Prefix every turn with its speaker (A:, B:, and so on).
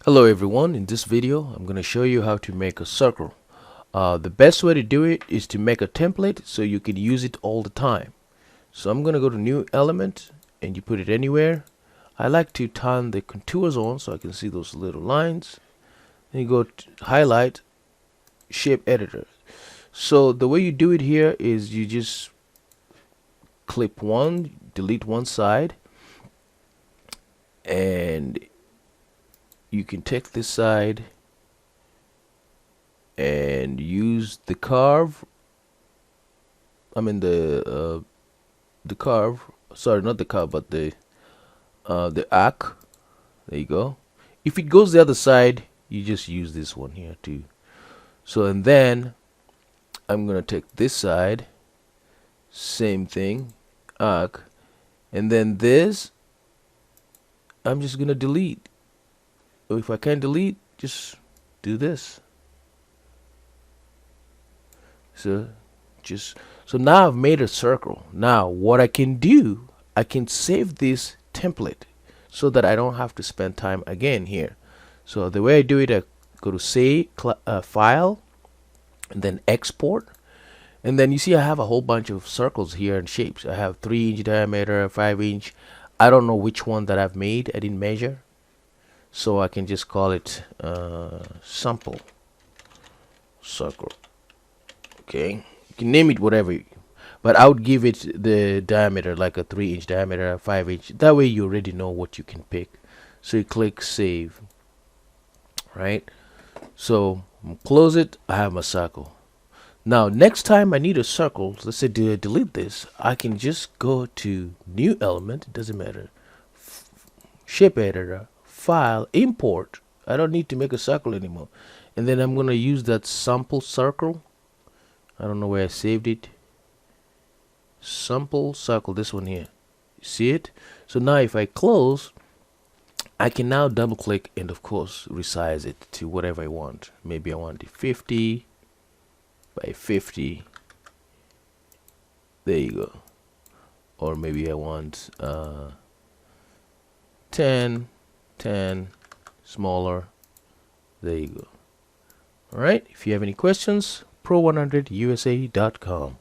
A: Hello everyone, in this video I'm going to show you how to make a circle. The best way to do it is to make a template so you can use it all the time. So I'm going to go to new element and you put it anywhere. I like to turn the contours on so I can see those little lines. Then you go to highlight, shape editor. So the way you do it here is you just clip one, delete one side, and you can take this side and use the curve. The curve. Sorry, not the curve, but the arc. There you go. If it goes the other side, you just use this one here too. So and then I'm gonna take this side, same thing, arc, and then this I'm just gonna delete. Or if I can't delete, just do this. So now I've made a circle. Now what I can do, I can save this template so that I don't have to spend time again here. So the way I do it, I go to save file and then export, and then you see I have a whole bunch of circles here and shapes. I have 3-inch diameter, 5-inch. I don't know which one that I've made. I didn't measure, so I can just call it sample circle. Okay, you can name it whatever, but I would give it the diameter, like a 3-inch diameter, a 5-inch. That way you already know what you can pick. So you click save, right? So close it. I have my circle. Now next time I need a circle, let's say to delete this, I can just go to new element, it doesn't matter, shape editor, file, import. I don't need to make a circle anymore, and then I'm gonna use that sample circle. I don't know where I saved it. Sample circle, this one here. You see it? So now if I close, I can now double click and of course resize it to whatever I want. Maybe I want it 50 by 50. There you go. Or maybe I want 10 smaller. There you go. Alright, if you have any questions, Pro100USA.com.